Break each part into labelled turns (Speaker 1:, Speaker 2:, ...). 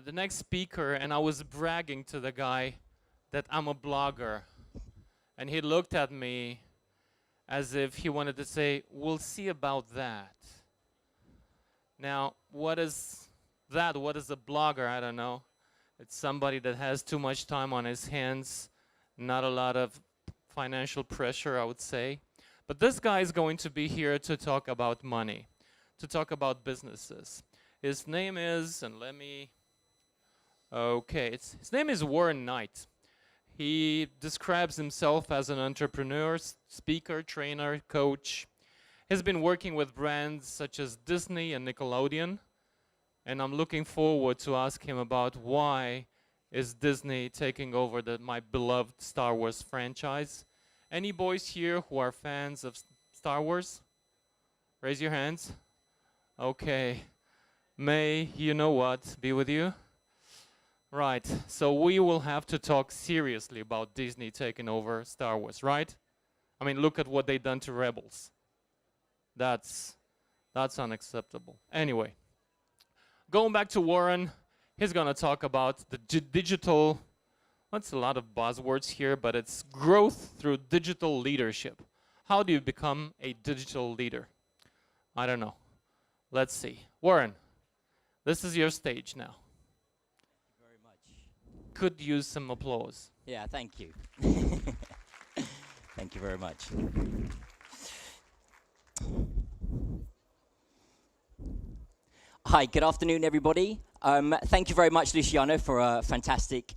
Speaker 1: the next speaker, and I was bragging to the guy that I'm a blogger. And he looked at me as if he wanted to say, we'll see about that. Now, what is that? What is a blogger? I don't know. It's somebody that has too much time on his hands, not a lot of financial pressure, I would say. But this guy is going to be here to talk about money, to talk about businesses. His name is, and let me, okay, his name is Warren Knight. He describes himself as an entrepreneur, speaker, trainer, coach. He's been working with brands such as Disney and Nickelodeon, and I'm looking forward to ask him about why is Disney taking over my beloved Star Wars franchise. Any boys here who are fans of Star Wars? Raise your hands. Okay. May, you know what, be with you. Right, so we will have to talk seriously about Disney taking over Star Wars, right? I mean, look at what they've done to Rebels. That's unacceptable. Anyway, going back to Warren, he's gonna talk about the digital, that's a lot of buzzwords here, but it's growth through digital leadership. How do you become a digital leader? I don't know. Let's see. Warren, this is your stage now. Could use some applause.
Speaker 2: Yeah, thank you. Thank you very much. Hi, good afternoon, everybody. Thank you very much, Luciano, for a fantastic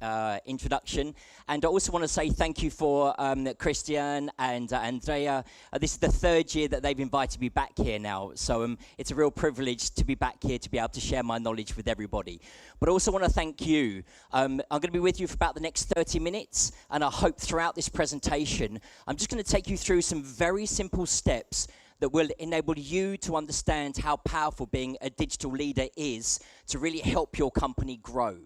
Speaker 2: introduction. And I also want to say thank you for Christian and Andrea. This is the third year that they've invited me back here now. So it's a real privilege to be back here to be able to share my knowledge with everybody. But I also want to thank you. I'm going to be with you for about the next 30 minutes. And I hope throughout this presentation, I'm just going to take you through some very simple steps that will enable you to understand how powerful being a digital leader is to really help your company grow.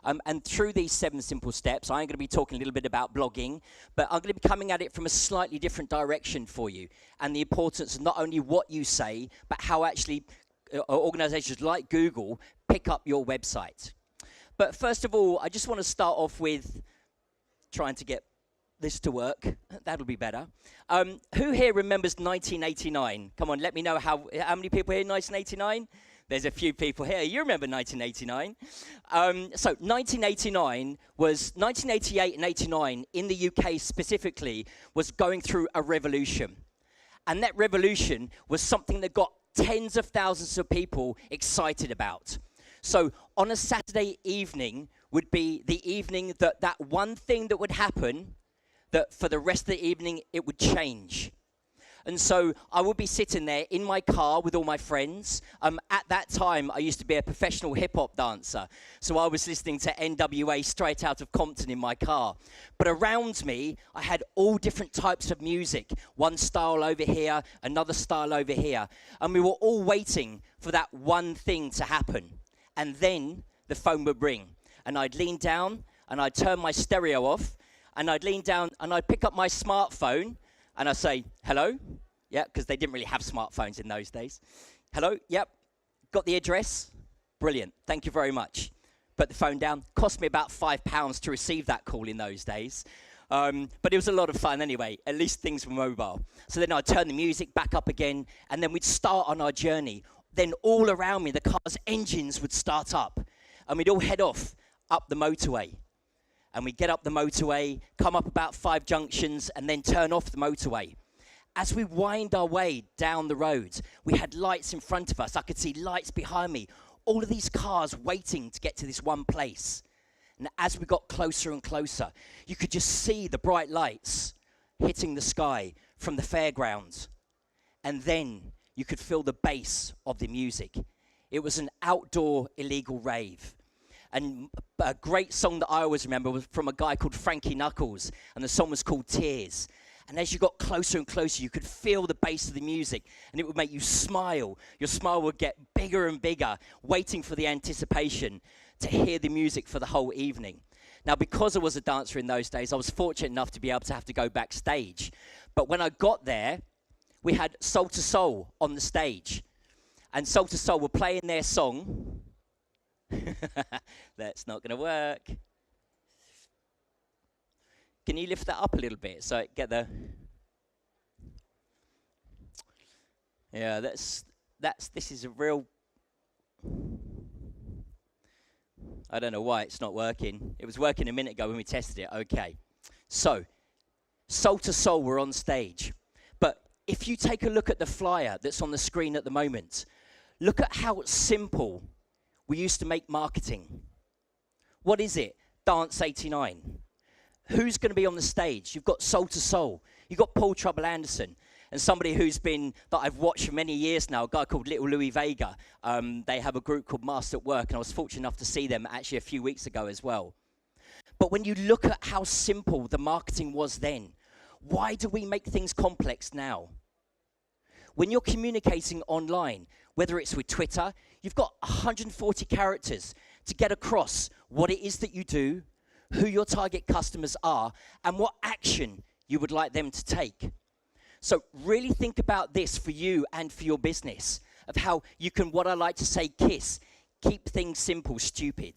Speaker 2: And through these 7 simple steps, I'm going to be talking a little bit about blogging, but I'm going to be coming at it from a slightly different direction for you, and the importance of not only what you say, but how actually organizations like Google pick up your website. But first of all, I just want to start off with trying to get this to work. That'll be better. Who here remembers 1989? Come on, let me know how many people here in 1989? There's a few people here. You remember 1989. So 1989 was 1988 and 89 in the UK specifically was going through a revolution. And that revolution was something that got tens of thousands of people excited about. So on a Saturday evening would be the evening that one thing that would happen that for the rest of the evening, it would change. And so I would be sitting there in my car with all my friends. At that time, I used to be a professional hip-hop dancer. So I was listening to NWA straight out of Compton in my car. But around me, I had all different types of music. One style over here, another style over here. And we were all waiting for that one thing to happen. And then the phone would ring. And I'd lean down, and I'd turn my stereo off, and I'd lean down and I'd pick up my smartphone and I'd say, hello? Yeah, because they didn't really have smartphones in those days. Hello? Yep. Got the address? Brilliant. Thank you very much. Put the phone down. Cost me about £5 to receive that call in those days. But it was a lot of fun anyway. At least things were mobile. So then I'd turn the music back up again and then we'd start on our journey. Then all around me, the car's engines would start up and we'd all head off up the motorway. And we get up the motorway, come up about 5 junctions, and then turn off the motorway. As we wind our way down the road, we had lights in front of us. I could see lights behind me. All of these cars waiting to get to this one place. And as we got closer and closer, you could just see the bright lights hitting the sky from the fairgrounds. And then you could feel the bass of the music. It was an outdoor illegal rave. And a great song that I always remember was from a guy called Frankie Knuckles, and the song was called Tears. And as you got closer and closer, you could feel the bass of the music, and it would make you smile. Your smile would get bigger and bigger, waiting for the anticipation to hear the music for the whole evening. Now, because I was a dancer in those days, I was fortunate enough to be able to have to go backstage. But when I got there, we had Soul to Soul on the stage. And Soul to Soul were playing their song. That's not going to work. Can you lift that up a little bit so I get the... Yeah, this is a real... I don't know why it's not working. It was working a minute ago when we tested it. Okay. So, Soul to Soul, we're on stage. But if you take a look at the flyer that's on the screen at the moment, look at how simple we used to make marketing. What is it? Dance 89. Who's going to be on the stage? You've got Soul to Soul. You've got Paul Trouble Anderson. And somebody that I've watched for many years now, a guy called Little Louis Vega. They have a group called Master at Work, and I was fortunate enough to see them actually a few weeks ago as well. But when you look at how simple the marketing was then, why do we make things complex now? When you're communicating online, whether it's with Twitter, you've got 140 characters to get across what it is that you do, who your target customers are, and what action you would like them to take. So really think about this for you and for your business, of how you can, what I like to say, keep things simple, stupid.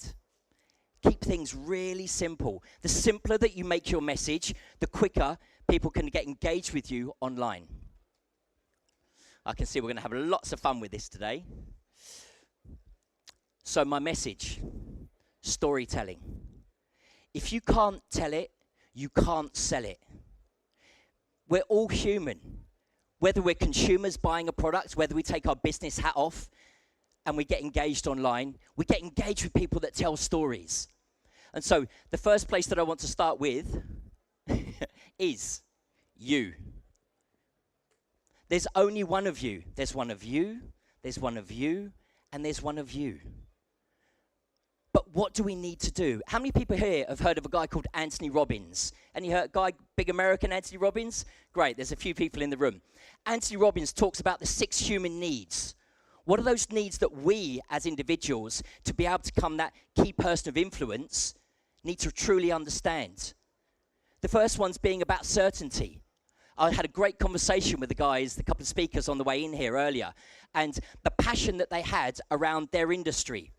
Speaker 2: Keep things really simple. The simpler that you make your message, the quicker people can get engaged with you online. I can see we're going to have lots of fun with this today. So my message, storytelling. If you can't tell it, you can't sell it. We're all human. Whether we're consumers buying a product, whether we take our business hat off and we get engaged online, we get engaged with people that tell stories. And so the first place that I want to start with is you. There's only one of you. There's one of you, there's one of you, and there's one of you. But what do we need to do? How many people here have heard of a guy called Anthony Robbins? Any heard guy, big American Anthony Robbins? Great, there's a few people in the room. Anthony Robbins talks about the 6 human needs. What are those needs that we as individuals, to be able to become that key person of influence, need to truly understand? The first one's being about certainty. I had a great conversation with the couple of speakers on the way in here earlier, and the passion that they had around their industry.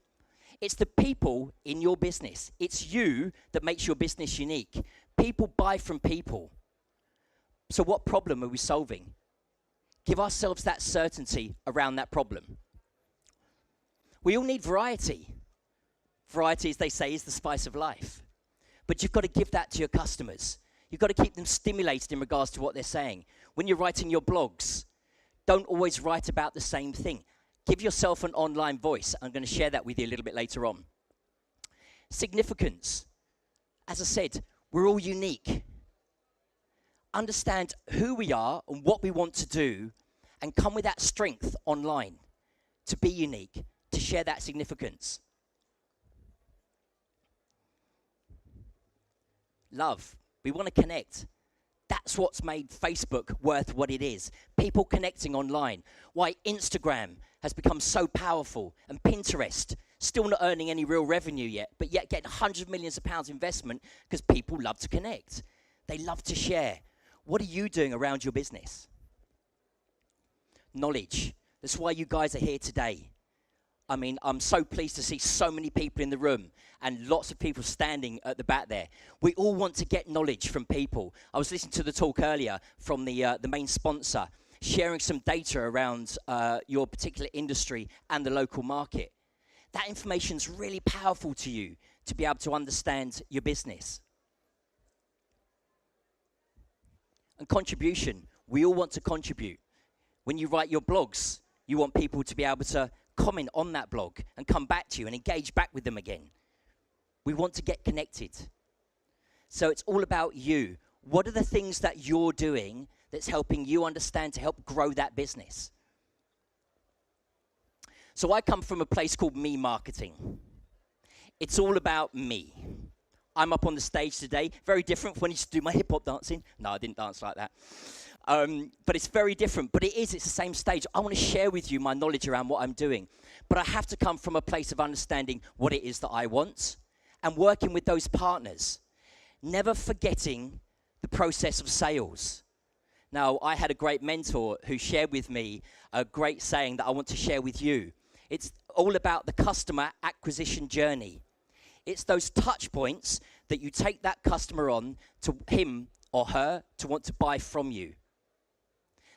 Speaker 2: It's the people in your business. It's you that makes your business unique. People buy from people. So what problem are we solving? Give ourselves that certainty around that problem. We all need variety. Variety, as they say, is the spice of life. But you've got to give that to your customers. You've got to keep them stimulated in regards to what they're saying. When you're writing your blogs, don't always write about the same thing. Give yourself an online voice. I'm going to share that with you a little bit later on. Significance. As I said, we're all unique. Understand who we are and what we want to do, and come with that strength online to be unique, to share that significance. Love. We want to connect. That's what's made Facebook worth what it is. People connecting online. Why Instagram has become so powerful, and Pinterest, still not earning any real revenue yet, but yet getting hundreds of millions of pounds investment because people love to connect. They love to share. What are you doing around your business? Knowledge. That's why you guys are here today. I mean, I'm so pleased to see so many people in the room and lots of people standing at the back there. We all want to get knowledge from people. I was listening to the talk earlier from the main sponsor, sharing some data around your particular industry and the local market. That information is really powerful to you to be able to understand your business. And contribution. We all want to contribute. When you write your blogs, you want people to be able to comment on that blog and come back to you and engage back with them again. We want to get connected. So it's all about you. What are the things that you're doing that's helping you understand to help grow that business? So I come from a place called Me Marketing. It's all about me. I'm up on the stage today, very different from when I used to do my hip-hop dancing. No, I didn't dance like that. But it's very different, but it's the same stage. I want to share with you my knowledge around what I'm doing, but I have to come from a place of understanding what it is that I want and working with those partners, never forgetting the process of sales. Now, I had a great mentor who shared with me a great saying that I want to share with you. It's all about the customer acquisition journey. It's those touch points that you take that customer on to him or her to want to buy from you.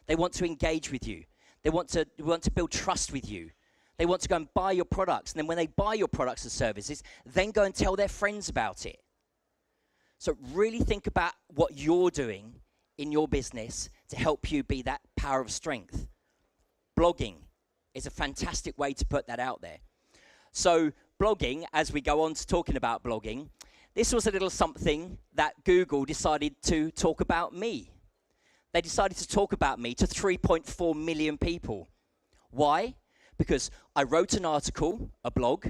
Speaker 2: They want to engage with you. They want to build trust with you. They want to go and buy your products. And then when they buy your products and services, then go and tell their friends about it. So really think about what you're doing in your business to help you be that power of strength. Blogging is a fantastic way to put that out there. So blogging, as we go on to talking about blogging, this was a little something that Google decided to talk about me. They decided to talk about me to 3.4 million people. Why? Because I wrote an article, a blog,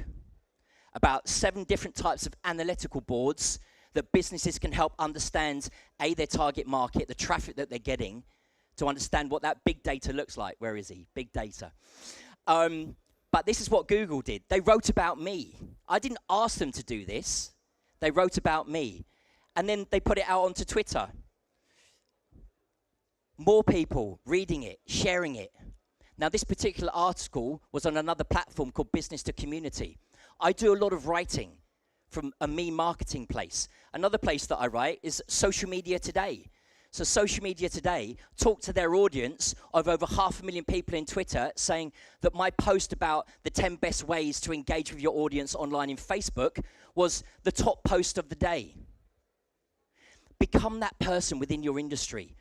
Speaker 2: about 7 different types of analytical boards that businesses can help understand, A, their target market, the traffic that they're getting, to understand what that big data looks like. Where is he? Big data. But this is what Google did. They wrote about me. I didn't ask them to do this. They wrote about me. And then they put it out onto Twitter. More people reading it, sharing it. Now, this particular article was on another platform called Business to Community. I do a lot of writing from a me marketing place. Another place that I write is Social Media Today. So Social Media Today talked to their audience of over 500,000 people in Twitter, saying that my post about the 10 best ways to engage with your audience online in Facebook was the top post of the day. Become that person within your industry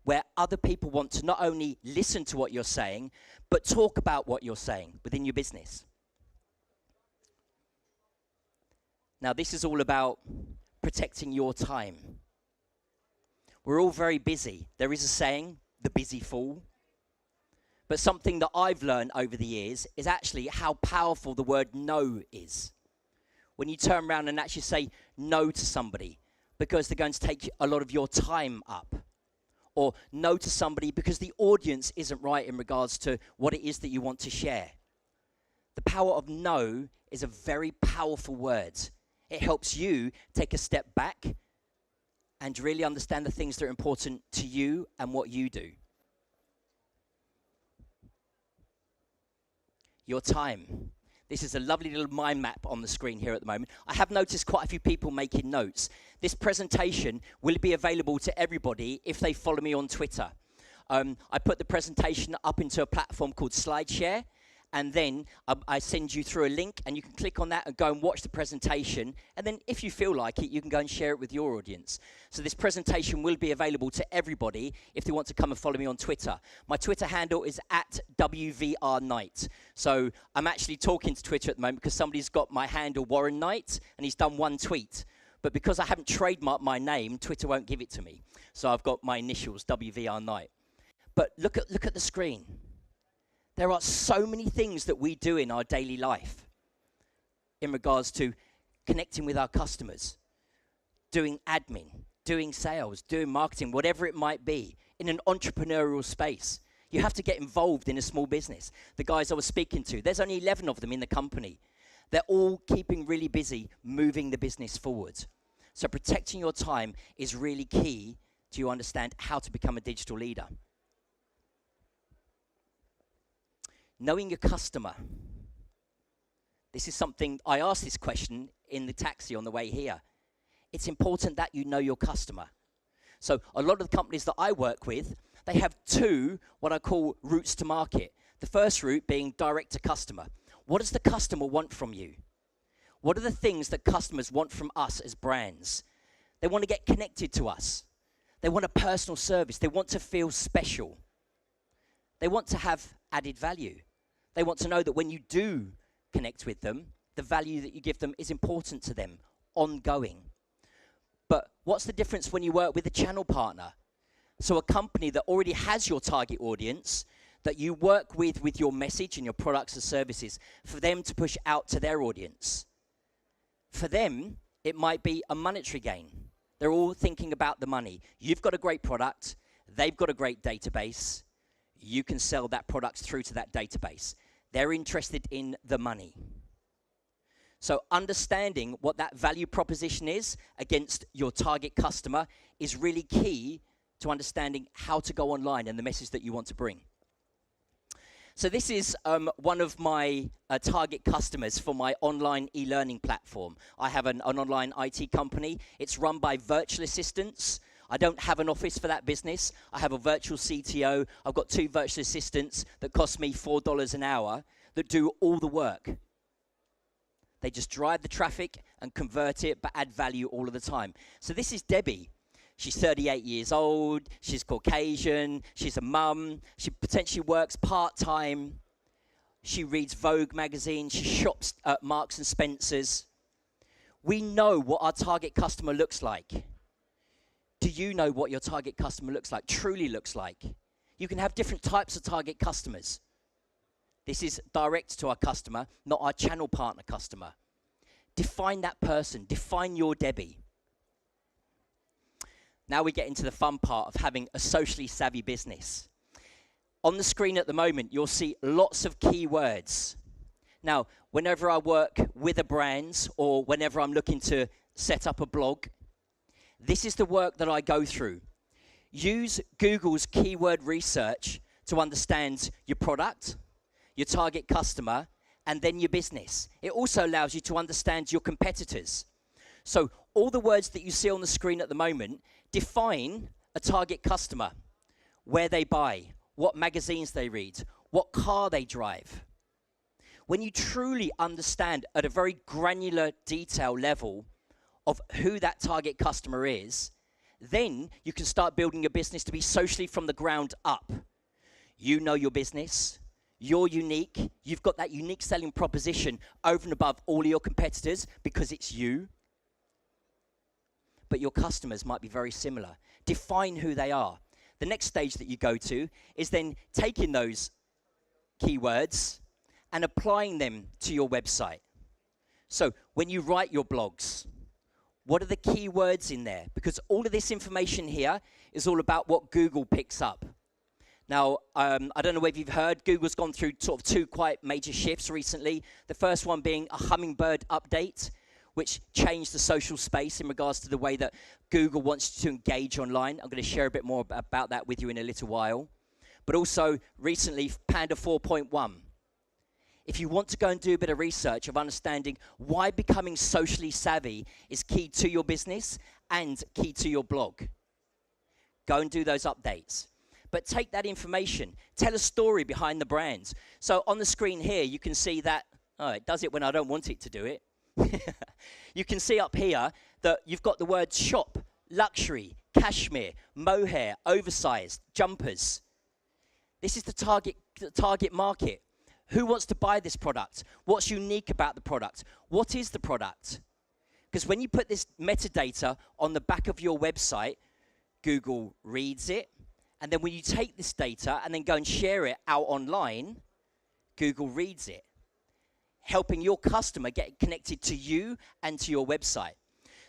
Speaker 2: where other people want to not only listen to what you're saying, but talk about what you're saying within your business. Now, this is all about protecting your time. We're all very busy. There is a saying, the busy fool. But something that I've learned over the years is actually how powerful the word no is. When you turn around and actually say no to somebody because they're going to take a lot of your time up. Or no to somebody because the audience isn't right in regards to what it is that you want to share. The power of no is a very powerful word. It helps you take a step back and really understand the things that are important to you and what you do. Your time. This is a lovely little mind map on the screen here at the moment. I have noticed quite a few people making notes. This presentation will be available to everybody if they follow me on Twitter. I put the presentation up into a platform called SlideShare, and then I send you through a link, and you can click on that and go and watch the presentation. And then if you feel like it, you can go and share it with your audience. So this presentation will be available to everybody if they want to come and follow me on Twitter. My Twitter handle is @WVRKnight. So I'm actually talking to Twitter at the moment because somebody's got my handle Warren Knight, and he's done one tweet. But because I haven't trademarked my name, Twitter won't give it to me. So I've got my initials, WVRKnight. But look at the screen. There are so many things that we do in our daily life in regards to connecting with our customers, doing admin, doing sales, doing marketing, whatever it might be, in an entrepreneurial space. You have to get involved in a small business. The guys I was speaking to, there's only 11 of them in the company. They're all keeping really busy moving the business forward. So protecting your time is really key to you understand how to become a digital leader. Knowing your customer. This is something, I asked this question in the taxi on the way here. It's important that you know your customer. So a lot of the companies that I work with, they have 2, what I call routes to market. The first route being direct to customer. What does the customer want from you? What are the things that customers want from us as brands? They want to get connected to us. They want a personal service. They want to feel special. They want to have added value. They want to know that when you do connect with them, the value that you give them is important to them, ongoing. But what's the difference when you work with a channel partner? So a company that already has your target audience, that you work with your message and your products and services, for them to push out to their audience. For them, it might be a monetary gain. They're all thinking about the money. You've got a great product. They've got a great database. You can sell that product through to that database. They're interested in the money. So understanding what that value proposition is against your target customer is really key to understanding how to go online and the message that you want to bring. So this is one of my target customers for my online e-learning platform. I have an online IT company. It's run by virtual assistants. I don't have an office for that business. I have a virtual CTO. I've got 2 virtual assistants that cost me $4 an hour that do all the work. They just drive the traffic and convert it, but add value all of the time. So this is Debbie. She's 38 years old, she's Caucasian, she's a mum, she potentially works part-time, she reads Vogue magazine, she shops at Marks and Spencer's. We know what our target customer looks like. Do you know what your target customer looks like, truly looks like? You can have different types of target customers. This is direct to our customer, not our channel partner customer. Define that person, define your Debbie. Now we get into the fun part of having a socially savvy business. On the screen at the moment, you'll see lots of keywords. Now, whenever I work with a brand or whenever I'm looking to set up a blog, this is the work that I go through. Use Google's keyword research to understand your product, your target customer, and then your business. It also allows you to understand your competitors. So all the words that you see on the screen at the moment define a target customer, where they buy, what magazines they read, what car they drive. When you truly understand at a very granular detail level of who that target customer is, then you can start building your business to be socially from the ground up. You know your business, you're unique, you've got that unique selling proposition over and above all of your competitors because it's you. But your customers might be very similar. Define who they are. The next stage that you go to is then taking those keywords and applying them to your website. So when you write your blogs, what are the keywords in there? Because all of this information here is all about what Google picks up. Now, I don't know whether you've heard, Google's gone through sort of 2 quite major shifts recently. The first one being a hummingbird update, which changed the social space in regards to the way that Google wants to engage online. I'm going to share a bit more about that with you in a little while. But also, recently, Panda 4.1. If you want to go and do a bit of research of understanding why becoming socially savvy is key to your business and key to your blog, go and do those updates. But take that information, tell a story behind the brands. So on the screen here, you can see that, it does it when I don't want it to do it. You can see up here that you've got the words shop, luxury, cashmere, mohair, oversized, jumpers. This is the target market. Who wants to buy this product? What's unique about the product? What is the product? Because when you put this metadata on the back of your website, Google reads it. And then when you take this data and then go and share it out online, Google reads it, helping your customer get connected to you and to your website.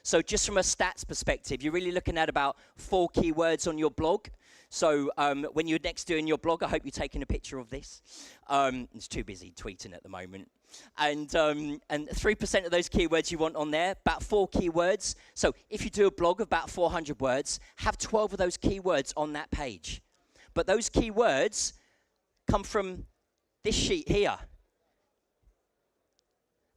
Speaker 2: So just from a stats perspective, you're really looking at about 4 keywords on your blog. So when you're next doing your blog, I hope you're taking a picture of this. It's too busy tweeting at the moment. And 3% of those keywords you want on there, about 4 keywords. So if you do a blog of about 400 words, have 12 of those keywords on that page. But those keywords come from this sheet here.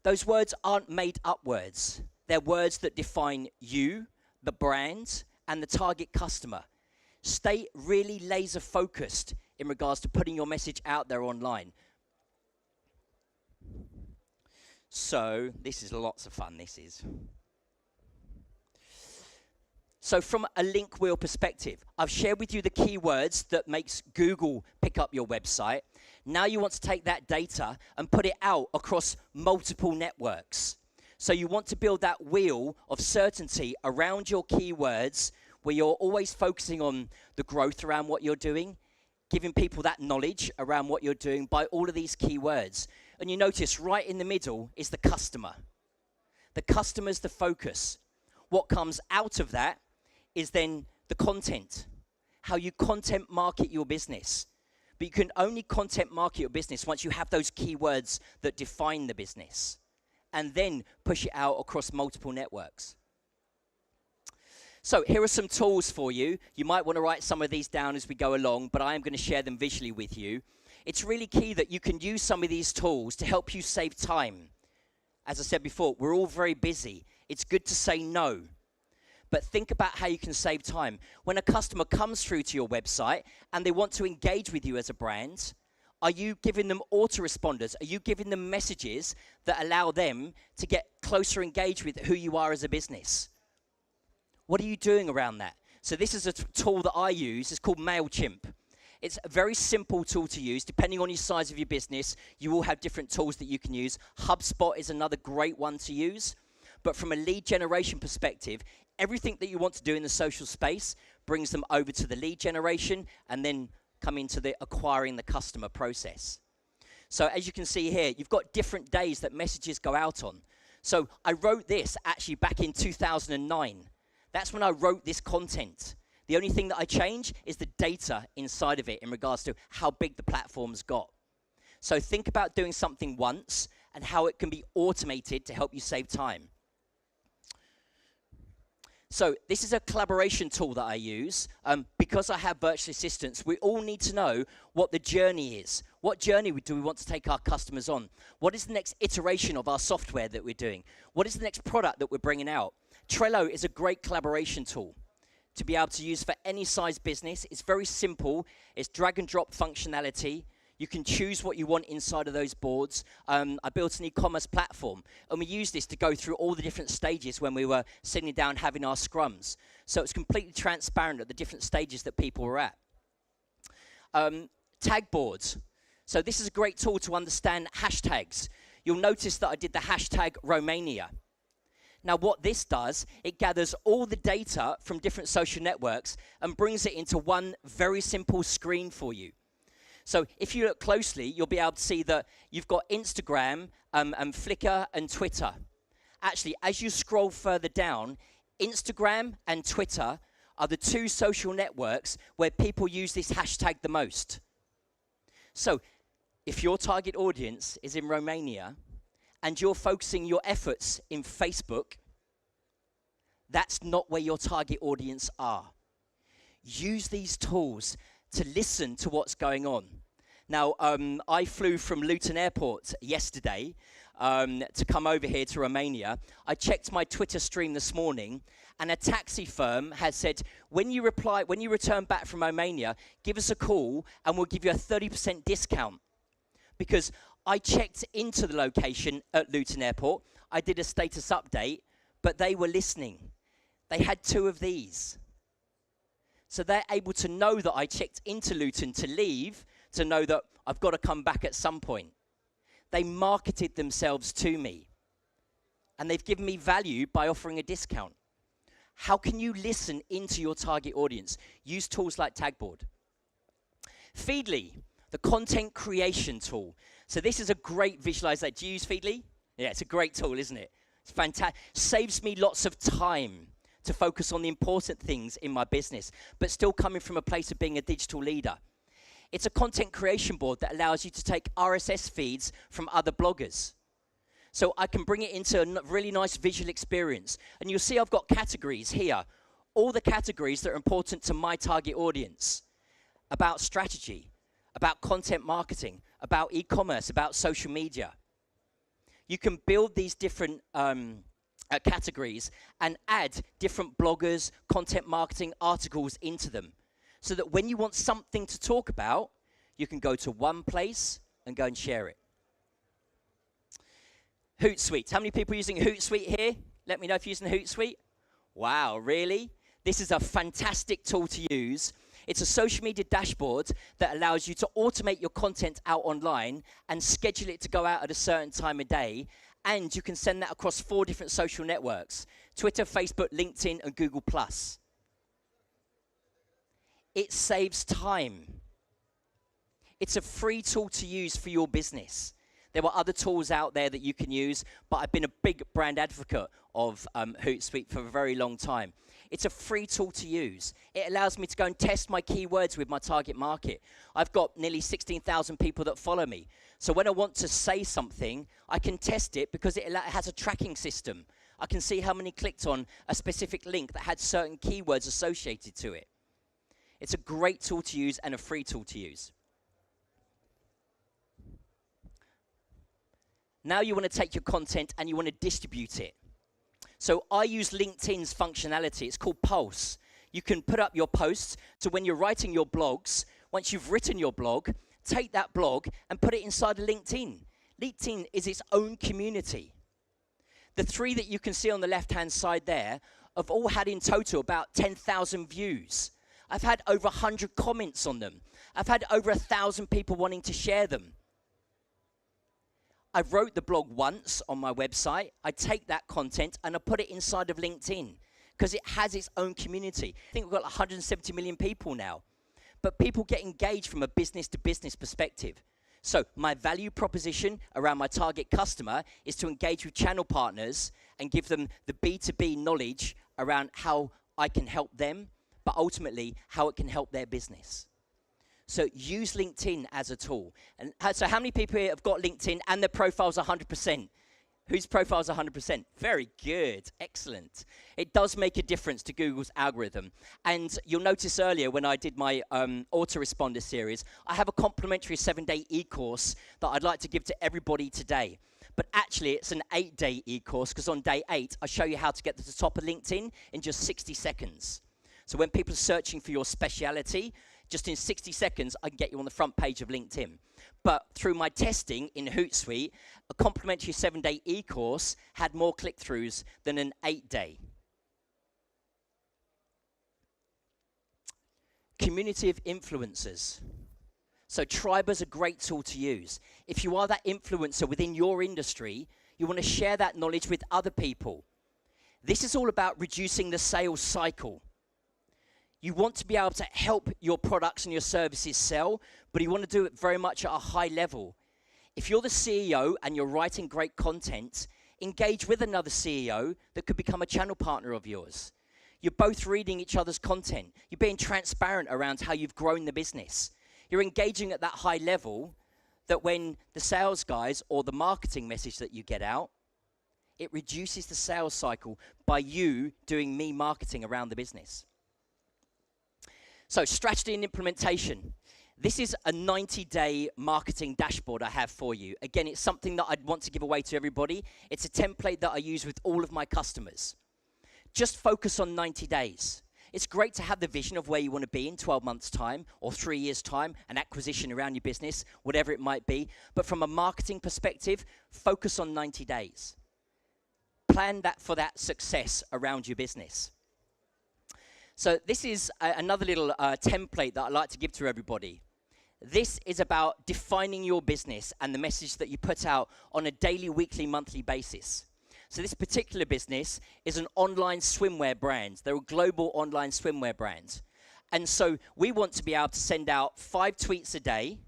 Speaker 2: Those words aren't made up words. They're words that define you, the brand, and the target customer. Stay really laser focused in regards to putting your message out there online. So this is lots of fun, this is. So from a link wheel perspective, I've shared with you the keywords that makes Google pick up your website. Now you want to take that data and put it out across multiple networks. So you want to build that wheel of certainty around your keywords where you're always focusing on the growth around what you're doing, giving people that knowledge around what you're doing by all of these keywords. And you notice right in the middle is the customer. The customer's the focus. What comes out of that is then the content, how you content market your business. But you can only content market your business once you have those keywords that define the business, and then push it out across multiple networks. So here are some tools for you. You might want to write some of these down as we go along, but I am going to share them visually with you. It's really key that you can use some of these tools to help you save time. As I said before, we're all very busy. It's good to say no. But think about how you can save time. When a customer comes through to your website and they want to engage with you as a brand, are you giving them autoresponders? Are you giving them messages that allow them to get closer engaged with who you are as a business? What are you doing around that? So this is a tool that I use. It's called MailChimp. It's a very simple tool to use. Depending on your size of your business, you will have different tools that you can use. HubSpot is another great one to use. But from a lead generation perspective, everything that you want to do in the social space brings them over to the lead generation and then come into the acquiring the customer process. So as you can see here, you've got different days that messages go out on. So I wrote this actually back in 2009. That's when I wrote this content. The only thing that I change is the data inside of it in regards to how big the platform's got. So think about doing something once and how it can be automated to help you save time. So this is a collaboration tool that I use. Because I have virtual assistants, we all need to know what the journey is. What journey do we want to take our customers on? What is the next iteration of our software that we're doing? What is the next product that we're bringing out? Trello is a great collaboration tool to be able to use for any size business. It's very simple. It's drag and drop functionality. You can choose what you want inside of those boards. I built an e-commerce platform, and we used this to go through all the different stages when we were sitting down having our scrums. So it's completely transparent at the different stages that people were at. Tag boards. So this is a great tool to understand hashtags. You'll notice that I did the hashtag Romania. Now what this does, it gathers all the data from different social networks and brings it into one very simple screen for you. So if you look closely, you'll be able to see that you've got Instagram and Flickr and Twitter. Actually, as you scroll further down, Instagram and Twitter are the two social networks where people use this hashtag the most. So if your target audience is in Romania and you're focusing your efforts in Facebook, that's not where your target audience are. Use these tools to listen to what's going on. Now, I flew from Luton Airport yesterday to come over here to Romania. I checked my Twitter stream this morning, and a taxi firm has said, when you return back from Romania, give us a call and we'll give you a 30% discount. Because I checked into the location at Luton Airport, I did a status update, but they were listening. They had 2 of these. So they're able to know that I checked into Luton to leave, to know that I've got to come back at some point. They marketed themselves to me. And they've given me value by offering a discount. How can you listen into your target audience? Use tools like Tagboard. Feedly, the content creation tool. So this is a great visualization. Do you use Feedly? Yeah, it's a great tool, isn't it? It's fantastic. Saves me lots of time to focus on the important things in my business, but still coming from a place of being a digital leader. It's a content creation board that allows you to take RSS feeds from other bloggers. So I can bring it into a really nice visual experience. And you'll see I've got categories here. All the categories that are important to my target audience. About strategy, about content marketing, about e-commerce, about social media. You can build these different categories and add different bloggers, content marketing articles into them. So that when you want something to talk about, you can go to one place and go and share it. Hootsuite. How many people are using Hootsuite here? Let me know if you're using Hootsuite. Wow, really? This is a fantastic tool to use. It's a social media dashboard that allows you to automate your content out online and schedule it to go out at a certain time of day. And you can send that across 4 different social networks: Twitter, Facebook, LinkedIn, and Google+. It saves time. It's a free tool to use for your business. There are other tools out there that you can use, but I've been a big brand advocate of Hootsuite for a very long time. It's a free tool to use. It allows me to go and test my keywords with my target market. I've got nearly 16,000 people that follow me. So when I want to say something, I can test it because it has a tracking system. I can see how many clicked on a specific link that had certain keywords associated to it. It's a great tool to use and a free tool to use. Now you want to take your content and you want to distribute it. So I use LinkedIn's functionality. It's called Pulse. You can put up your posts, so when you're writing your blogs, once you've written your blog, take that blog and put it inside of LinkedIn. LinkedIn is its own community. The 3 that you can see on the left-hand side there have all had in total about 10,000 views. I've had over 100 comments on them. I've had over 1,000 people wanting to share them. I wrote the blog once on my website. I take that content and I put it inside of LinkedIn because it has its own community. I think we've got 170 million people now. But people get engaged from a business-to-business perspective. So my value proposition around my target customer is to engage with channel partners and give them the B2B knowledge around how I can help them, but ultimately how it can help their business. So use LinkedIn as a tool. And so how many people here have got LinkedIn and their profile's 100%? Whose profile's 100%? Very good. Excellent. It does make a difference to Google's algorithm. And you'll notice earlier when I did my autoresponder series, I have a complimentary 7-day e-course that I'd like to give to everybody today. But actually, it's an 8-day e-course because on day 8, I show you how to get to the top of LinkedIn in just 60 seconds. So when people are searching for your speciality, just in 60 seconds, I can get you on the front page of LinkedIn. But through my testing in Hootsuite, a complimentary 7-day e-course had more click-throughs than an 8-day. Community of influencers. So Tribe is a great tool to use. If you are that influencer within your industry, you want to share that knowledge with other people. This is all about reducing the sales cycle. You want to be able to help your products and your services sell, but you want to do it very much at a high level. If you're the CEO and you're writing great content, engage with another CEO that could become a channel partner of yours. You're both reading each other's content. You're being transparent around how you've grown the business. You're engaging at that high level that when the sales guys or the marketing message that you get out, it reduces the sales cycle by you doing me marketing around the business. So strategy and implementation. This is a 90-day marketing dashboard I have for you. Again, it's something that I'd want to give away to everybody. It's a template that I use with all of my customers. Just focus on 90 days. It's great to have the vision of where you want to be in 12 months' time or 3 years' time, an acquisition around your business, whatever it might be. But from a marketing perspective, focus on 90 days. Plan that for that success around your business. So this is another little template that I like to give to everybody. This is about defining your business and the message that you put out on a daily, weekly, monthly basis. So this particular business is an online swimwear brand. They're a global online swimwear brand. And so we want to be able to send out 5 tweets a day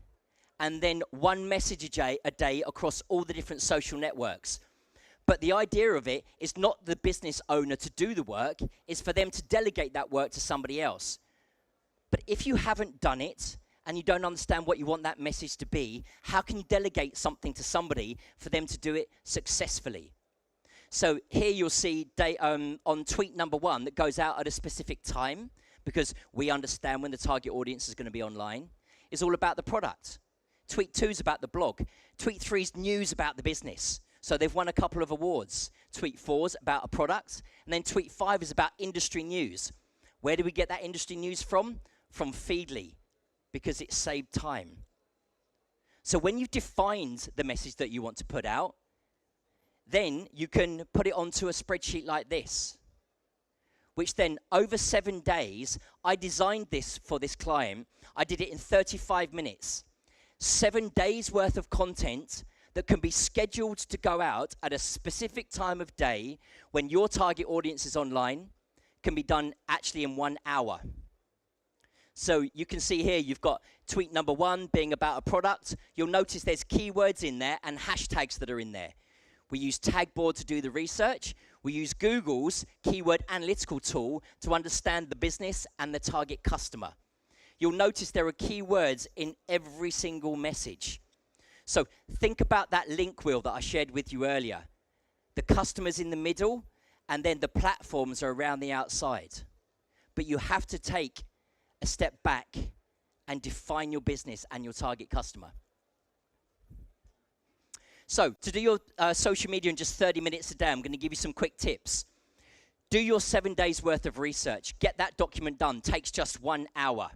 Speaker 2: and then 1 message a day across all the different social networks. But the idea of it is not the business owner to do the work, it's for them to delegate that work to somebody else. But if you haven't done it and you don't understand what you want that message to be, how can you delegate something to somebody for them to do it successfully? So here you'll see on tweet number 1 that goes out at a specific time, because we understand when the target audience is going to be online, is all about the product. Tweet 2 is about the blog. Tweet 3 is news about the business. So they've won a couple of awards. Tweet 4 is about a product. And then tweet 5 is about industry news. Where do we get that industry news from? From Feedly, because it saved time. So when you've defined the message that you want to put out, then you can put it onto a spreadsheet like this, which then over 7 days, I designed this for this client. I did it in 35 minutes. 7 days worth of content that can be scheduled to go out at a specific time of day when your target audience is online, can be done actually in 1 hour. So you can see here you've got tweet number 1 being about a product. You'll notice there's keywords in there and hashtags that are in there. We use Tagboard to do the research. We use Google's keyword analytical tool to understand the business and the target customer. You'll notice there are keywords in every single message. So think about that link wheel that I shared with you earlier. The customer's in the middle, and then the platforms are around the outside. But you have to take a step back and define your business and your target customer. So, to do your social media in just 30 minutes a day, I'm going to give you some quick tips. Do your 7 days worth of research. Get that document done. Takes just 1 hour.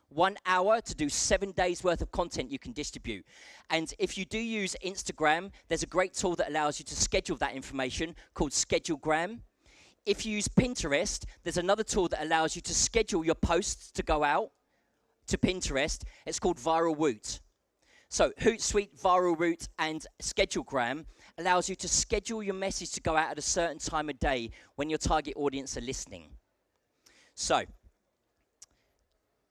Speaker 2: 1 hour to do 7 days worth of content you can distribute. And if you do use Instagram, there's a great tool that allows you to schedule that information called Schedulegram. If you use Pinterest, there's another tool that allows you to schedule your posts to go out to Pinterest. It's called Viral Route. So Hootsuite, Viral Route, and Schedulegram allows you to schedule your message to go out at a certain time of day when your target audience are listening. So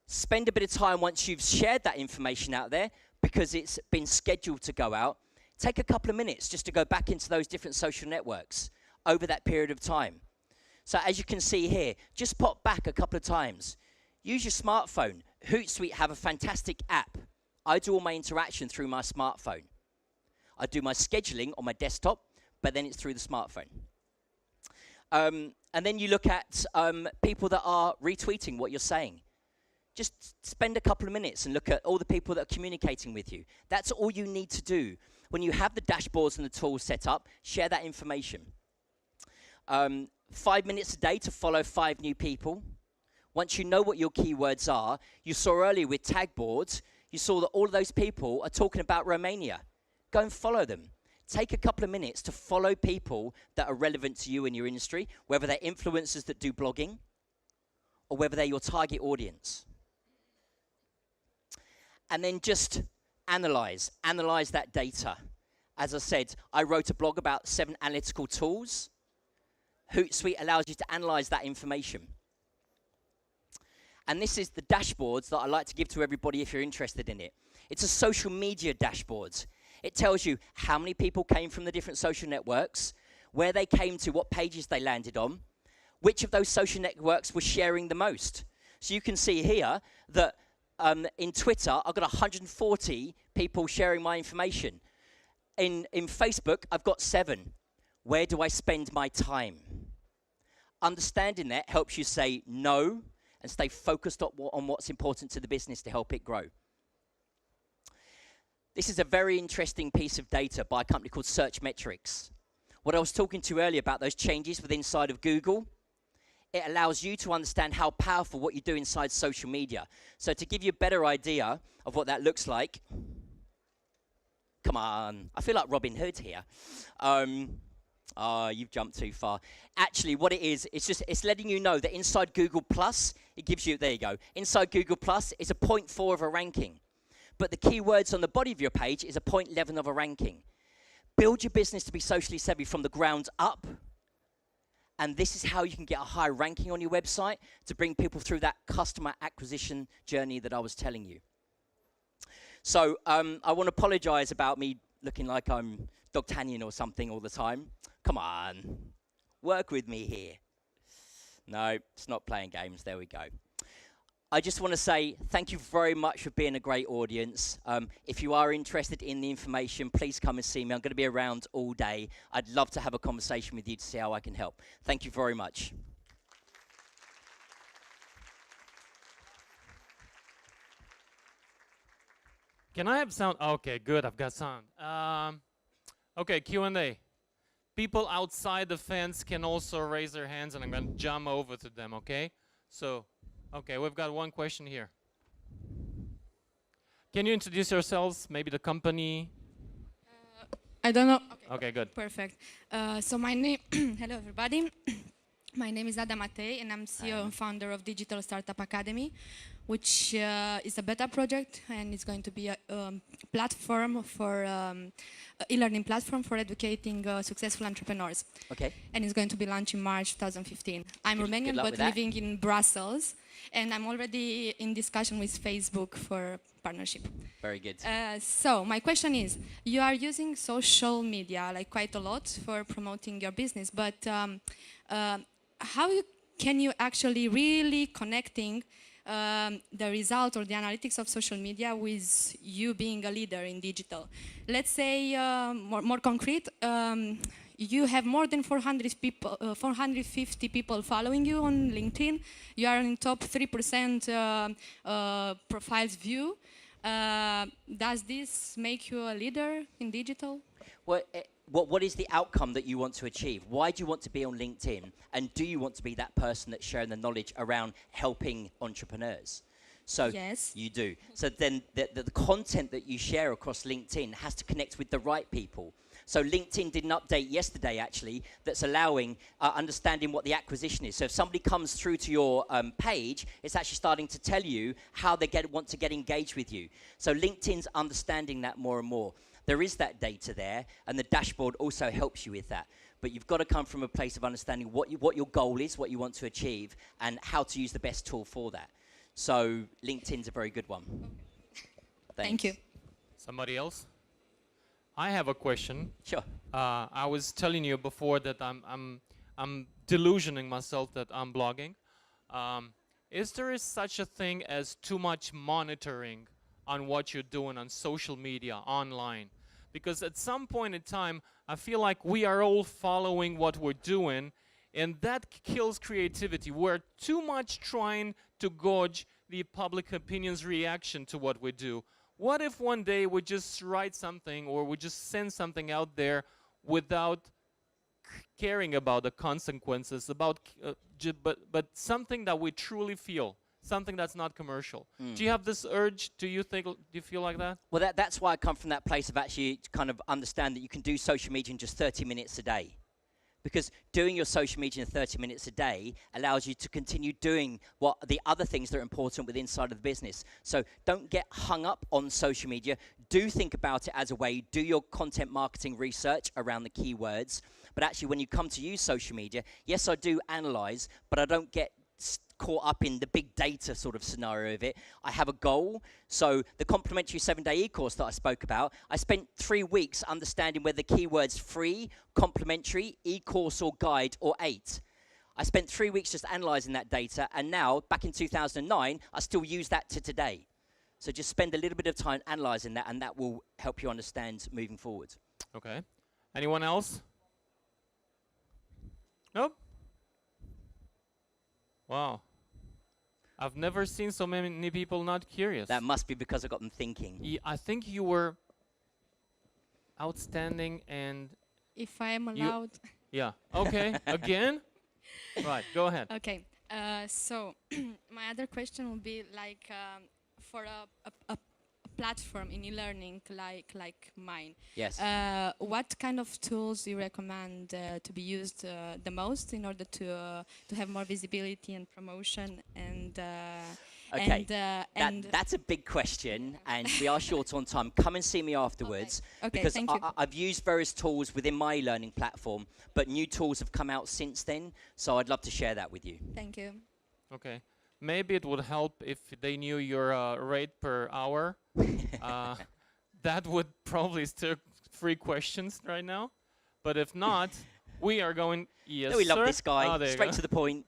Speaker 2: spend a bit of time once you've shared that information out there, because it's been scheduled to go out. Take a couple of minutes just to go back into those different social networks over that period of time. So as you can see here, just pop back a couple of times. Use your smartphone. Hootsuite have a fantastic app. I do all my interaction through my smartphone. I do my scheduling on my desktop, but then it's through the smartphone. And then you look at people that are retweeting what you're saying. Just spend a couple of minutes and look at all the people that are communicating with you. That's all you need to do. When you have the dashboards and the tools set up, share that information. 5 minutes a day to follow 5 new people. Once you know what your keywords are, you saw earlier with tag boards, you saw that all of those people are talking about Romania. Go and follow them. Take a couple of minutes to follow people that are relevant to you in your industry, whether they're influencers that do blogging or whether they're your target audience. And then just analyze that data. As I said, I wrote a blog about 7 analytical tools. Hootsuite allows you to analyze that information. And this is the dashboards that I like to give to everybody if you're interested in it. It's a social media dashboard. It tells you how many people came from the different social networks, where they came to, what pages they landed on, which of those social networks were sharing the most. So you can see here that in Twitter, I've got 140 people sharing my information. In Facebook, I've got 7. Where do I spend my time? Understanding that helps you say no and stay focused on what's important to the business to help it grow. This is a very interesting piece of data by a company called Search Metrics. What I was talking to earlier about those changes within inside of Google, it allows you to understand how powerful what you do inside social media. So to give you a better idea of what that looks like, come on, I feel like Robin Hood here. You've jumped too far. Actually, what it is, it's letting you know that inside Google Plus, it gives you, there you go. Inside Google Plus is a 0.4 of a ranking. But the keywords on the body of your page is a 0.11 of a ranking. Build your business to be socially savvy from the ground up. And this is how you can get a high ranking on your website to bring people through that customer acquisition journey that I was telling you. So I want to apologize about me looking like I'm D'Artagnan or something all the time. Come on, work with me here. No, it's not playing games. There we go. I just want to say thank you very much for being a great audience. If you are interested in the information, please come and see me. I'm going to be around all day. I'd love to have a conversation with you to see how I can help. Thank you very much.
Speaker 1: Can I have sound? Okay, good. I've got sound. Okay, Q&A. People outside the fence can also raise their hands, and I'm going to jump over to them, okay? So, okay, we've got one question here. Can you introduce yourselves, maybe the company?
Speaker 3: I don't know.
Speaker 1: Okay, good.
Speaker 3: Perfect. So my name, hello everybody. My name is Ada Matei, and I'm CEO and founder of Digital Startup Academy, which is a beta project, and it's going to be a platform for e-learning platform for educating successful entrepreneurs.
Speaker 2: Okay.
Speaker 3: And it's going to be launched in March 2015. I'm Romanian, but living in Brussels, and I'm already in discussion with Facebook for partnership.
Speaker 2: Very good.
Speaker 3: So my question is, you are using social media like quite a lot for promoting your business, but how can you actually really connecting the result or the analytics of social media with you being a leader in digital? Let's say more concrete, you have more than 400 people, 450 people following you on LinkedIn. You are in top 3% profiles view. Does this make you a leader in digital?
Speaker 2: What is the outcome that you want to achieve? Why do you want to be on LinkedIn? And do you want to be that person that's sharing the knowledge around helping entrepreneurs? So
Speaker 3: Yes.
Speaker 2: you do. So then the content that you share across LinkedIn has to connect with the right people. So LinkedIn did an update yesterday, actually, that's allowing understanding what the acquisition is. So if somebody comes through to your page, it's actually starting to tell you how they want to get engaged with you. So LinkedIn's understanding that more and more. There is that data there, and the dashboard also helps you with that. But you've got to come from a place of understanding what your goal is, what you want to achieve, and how to use the best tool for that. So LinkedIn's a very good one.
Speaker 3: Thank you.
Speaker 1: Somebody else? I have a question.
Speaker 2: Sure.
Speaker 1: I was telling you before that I'm delusioning myself that I'm blogging. Is there such a thing as too much monitoring on what you're doing on social media, online? Because at some point in time, I feel like we are all following what we're doing, and that kills creativity. We're too much trying to gauge the public opinion's reaction to what we do. What if one day we just write something or we just send something out there without caring about the consequences, but something that we truly feel, something that's not commercial? Do you have this urge? Do you feel like that?
Speaker 2: Well, that's why I come from that place of actually kind of understand that you can do social media in just 30 minutes a day. Because doing your social media in 30 minutes a day allows you to continue doing what the other things that are important within inside of the business. So don't get hung up on social media. Do think about it as a way. Do your content marketing research around the keywords. But actually, when you come to use social media, yes, I do analyze, but I don't get caught up in the big data sort of scenario of it. I have a goal. So the complimentary 7-day e-course that I spoke about, I spent 3 weeks understanding whether the keywords free, complimentary, e-course or guide or 8. I spent 3 weeks just analyzing that data, and now, back in 2009, I still use that to today. So just spend a little bit of time analyzing that, and that will help you understand moving forward.
Speaker 1: Okay. Anyone else? Nope. Wow. I've never seen so many people not curious.
Speaker 2: That must be because I got them thinking.
Speaker 1: I think you were outstanding and...
Speaker 3: If I am allowed.
Speaker 1: Yeah. Okay. Again? Right. Go ahead.
Speaker 3: Okay. So my other question would be like for a platform in e-learning like mine.
Speaker 2: Yes.
Speaker 3: What kind of tools do you recommend to be used the most in order to have more visibility and promotion and
Speaker 2: Okay,
Speaker 3: and
Speaker 2: that's a big question, and we are short on time. Come and see me afterwards,
Speaker 3: Okay,
Speaker 2: because
Speaker 3: thank you.
Speaker 2: I've used various tools within my learning platform, but new tools have come out since then, so I'd love to share that with you.
Speaker 3: Thank you.
Speaker 1: Okay. Maybe it would help if they knew your rate per hour. That would probably still 3 questions right now. But if not, we are going... Yes,
Speaker 2: We love
Speaker 1: sir?
Speaker 2: this guy,
Speaker 1: Oh, there you
Speaker 2: straight
Speaker 1: go.
Speaker 2: to the point.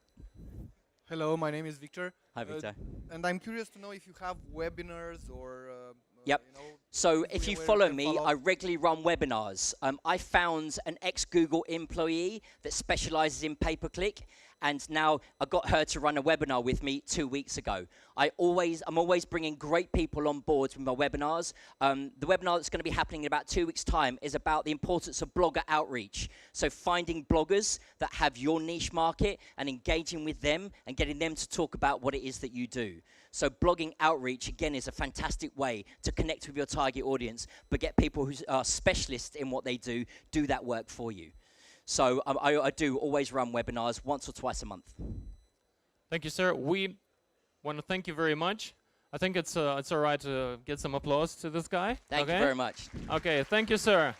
Speaker 4: Hello, my name is Victor.
Speaker 2: Hi, Victor.
Speaker 4: And I'm curious to know if you have webinars or
Speaker 2: Yep.
Speaker 4: you know,
Speaker 2: So if you
Speaker 4: where
Speaker 2: follow
Speaker 4: can
Speaker 2: me,
Speaker 4: follow.
Speaker 2: I regularly run webinars. I found an ex-Google employee that specializes in pay-per-click, and now I got her to run a webinar with me 2 weeks ago. I'm always bringing great people on board with my webinars. The webinar that's going to be happening in about 2 weeks' time is about the importance of blogger outreach. So finding bloggers that have your niche market and engaging with them and getting them to talk about what it is that you do. So blogging outreach, again, is a fantastic way to connect with your target audience, but get people who are specialists in what they do that work for you. So I do always run webinars once or twice a month.
Speaker 1: Thank you, sir. We want to thank you very much. I think it's all right to get some applause to this guy.
Speaker 2: Thank you very much.
Speaker 1: Okay, thank you, sir.